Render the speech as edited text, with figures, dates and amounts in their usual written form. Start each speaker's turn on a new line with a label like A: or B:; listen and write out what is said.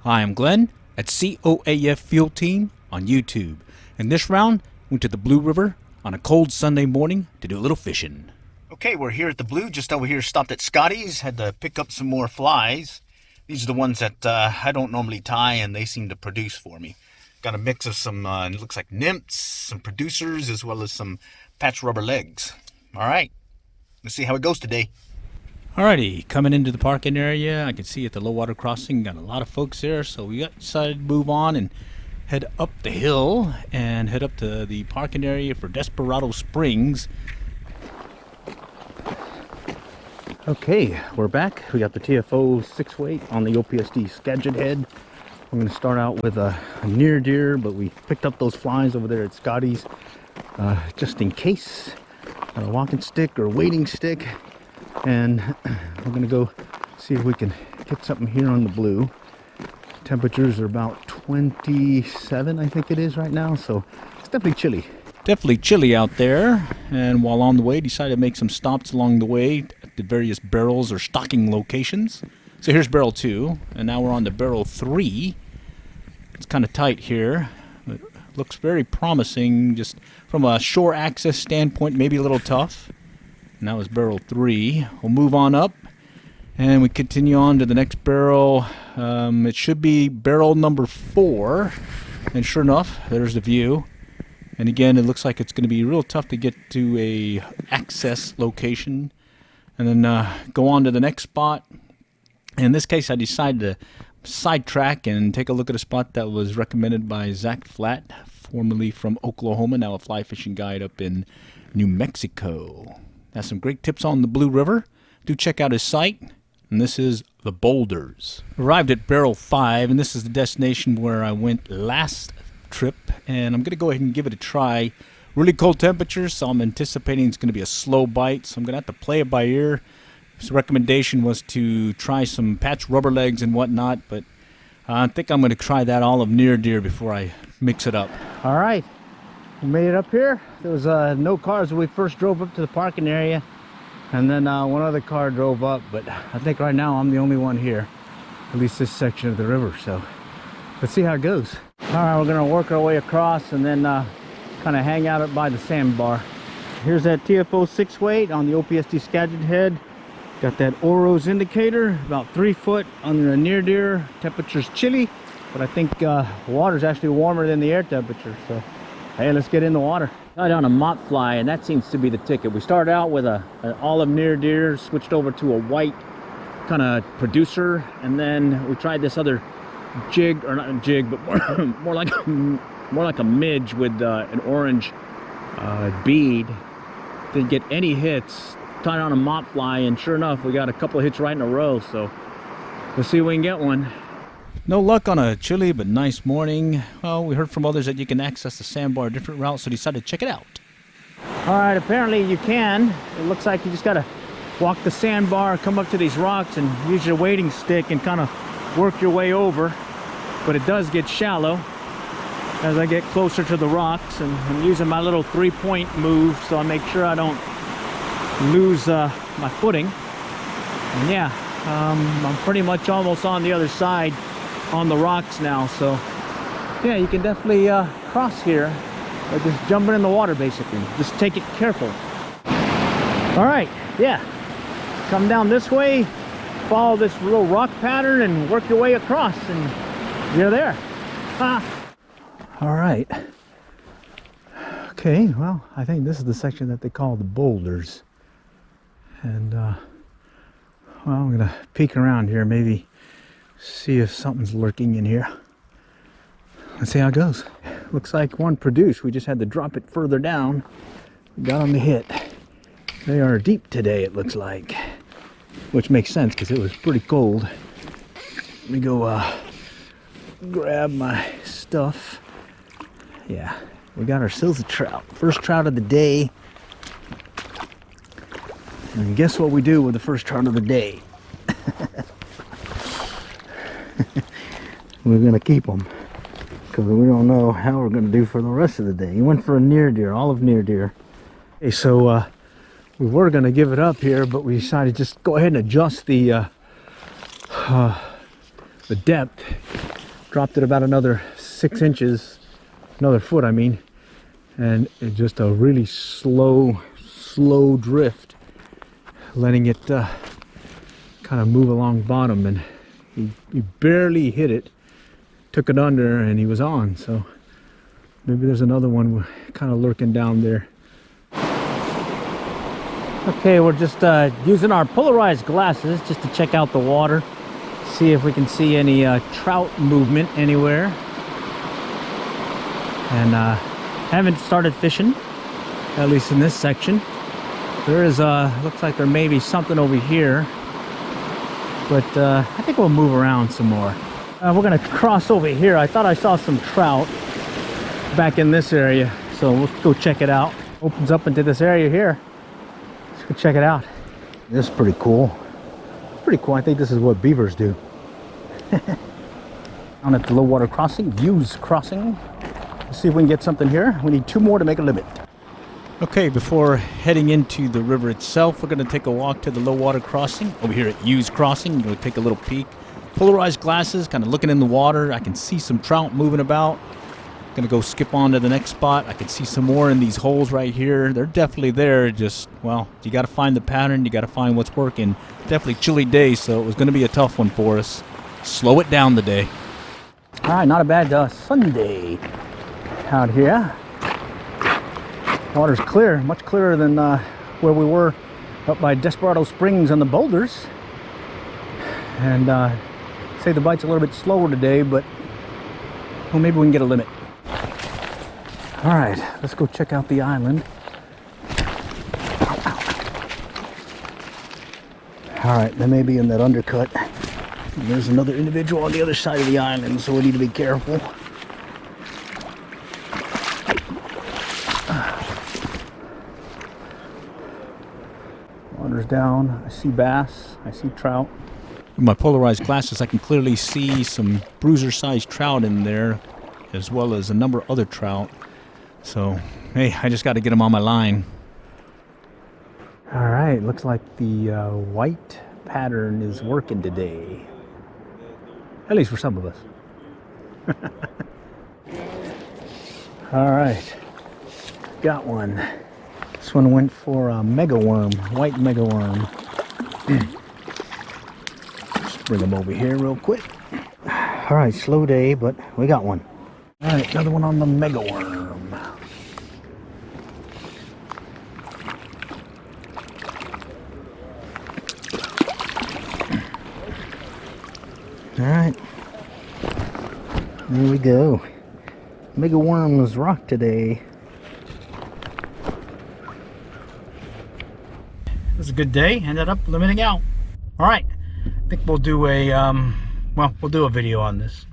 A: Hi, I'm Glenn at COAF Field Team on YouTube. And this round, went to the Blue River on a cold Sunday morning to do a little fishing. Okay, we're here at the Blue, just over here, stopped at Scotty's, had to pick up some more flies. These are the ones that I don't normally tie, and they seem to produce for me. Got a mix of some, it looks like nymphs, some producers, as well as some patch rubber legs. All right, let's see how it goes today. Alrighty, coming into the parking area, I can see at the low water crossing, got a lot of folks there, so we decided to move on and head up the hill and head up to the parking area for Desperado Springs. Okay, we're back. We got the TFO 6-weight on the OPSD Skagit head. I'm going to start out with a near deer, but we picked up those flies over there at Scotty's just in case. Got a walking stick or wading stick. And we're going to go see if we can get something here on the Blue. Temperatures are about 27, I think it is right now, so it's definitely chilly. Definitely chilly out there, and while on the way, decided to make some stops along the way at the various barrels or stocking locations. So here's barrel 2, and now we're on to barrel 3. It's kind of tight here. It looks very promising, just from a shore access standpoint, maybe a little tough. And that was barrel 3. We'll move on up and we continue on to the next barrel. It should be barrel number 4. And sure enough, there's the view. And again, it looks like it's going to be real tough to get to a access location. And then go on to the next spot. In this case, I decided to sidetrack and take a look at a spot that was recommended by Zach Flatt, formerly from Oklahoma, now a fly fishing guide up in New Mexico. Has some great tips on the Blue River. Do check out his site. And this is the Boulders. Arrived at barrel 5, and this is the destination where I went last trip. And I'm going to go ahead and give it a try. Really cold temperatures, so I'm anticipating it's going to be a slow bite. So I'm going to have to play it by ear. His recommendation was to try some patch rubber legs and whatnot, but I think I'm going to try that olive near deer before I mix it up. All right. We made it up here. There was no cars when we first drove up to the parking area, and then one other car drove up, but I think right now I'm the only one here, at least this section of the river. So let's see how it goes. All right, we're gonna work our way across and then kind of hang out by the sandbar. Here's that TFO 6-weight on the OPSD Skagit head. Got that Oro's indicator, about 3 foot under a near deer. Temperature's chilly, but I think water's actually warmer than the air temperature, so hey, let's get in the water. Got on a mott fly, and that seems to be the ticket. We started out with an olive near deer, switched over to a white kind of producer, and then we tried this other jig, or not a jig, but more like a midge with an orange bead. Didn't get any hits. Tied on a mott fly, and sure enough, we got a couple of hits right in a row. So let's see if we can get one. No luck on a chilly but nice morning. Well, we heard from others that you can access the sandbar a different route, so decided to check it out. All right, apparently you can. It looks like you just got to walk the sandbar, come up to these rocks, and use your wading stick and kind of work your way over. But it does get shallow as I get closer to the rocks, and I'm using my little 3-point move so I make sure I don't lose my footing. And yeah, I'm pretty much almost on the other side on the rocks now, so yeah, you can definitely cross here by just jumping in the water. Basically, just take it careful. All right, yeah, come down this way, follow this little rock pattern, and work your way across, and you're there. All right, okay, well, I think this is the section that they call the Boulders, and well, I'm gonna peek around here, maybe see if something's lurking in here. Let's see how it goes. Looks like one produced. We just had to drop it further down. We got on the hit. They are deep today, it looks like, which makes sense because it was pretty cold. Let me go grab my stuff. Yeah, we got ourselves a trout. First trout of the day. And guess what we do with the first trout of the day? We're gonna keep them because we don't know how we're gonna do for the rest of the day. He went for a near deer, olive near deer. Okay, so we were gonna give it up here, but we decided to just go ahead and adjust the depth dropped it about another 6 inches, another foot I mean, and it's just a really slow drift, letting it kind of move along bottom, and he barely hit it, took it under, and he was on. So maybe there's another one kind of lurking down there. Okay, we're just using our polarized glasses just to check out the water, see if we can see any trout movement anywhere. And haven't started fishing, at least in this section. There is looks like there may be something over here, but I think we'll move around some more. We're gonna cross over here. I thought I saw some trout back in this area, so we'll go check it out. Opens up into this area here. Let's go check it out. This is pretty cool. Pretty cool. I think this is what beavers do. Down at the low water crossing, Views Crossing. Let's see if we can get something here. We need 2 more to make a limit. Okay, before heading into the river itself, we're going to take a walk to the low water crossing over here at Views Crossing. We're going to take a little peek. Polarized glasses, kind of looking in the water. I can see some trout moving about. Going to go skip on to the next spot. I can see some more in these holes right here. They're definitely there. Just, well, you got to find the pattern. You got to find what's working. Definitely chilly day, so it was going to be a tough one for us. Slow it down today. All right, not a bad Sunday out here. Water's clear, much clearer than where we were up by Desperado Springs and the boulders. And say the bite's a little bit slower today, but well, maybe we can get a limit. All right, let's go check out the island. All right, they may be in that undercut. And there's another individual on the other side of the island, so we need to be careful. Water's down. I see bass. I see trout. With my polarized glasses, I can clearly see some bruiser-sized trout in there, as well as a number of other trout. So, hey, I just got to get them on my line. All right, looks like the white pattern is working today. At least for some of us. All right, got one. This one went for a mega worm, white mega worm. Just bring them over here real quick. All right, slow day, but we got one. All right, another one on the mega worm. All right, there we go. Mega worms rock today. It was a good day. Ended up limiting out. All right, I think we'll do a we'll do a video on this.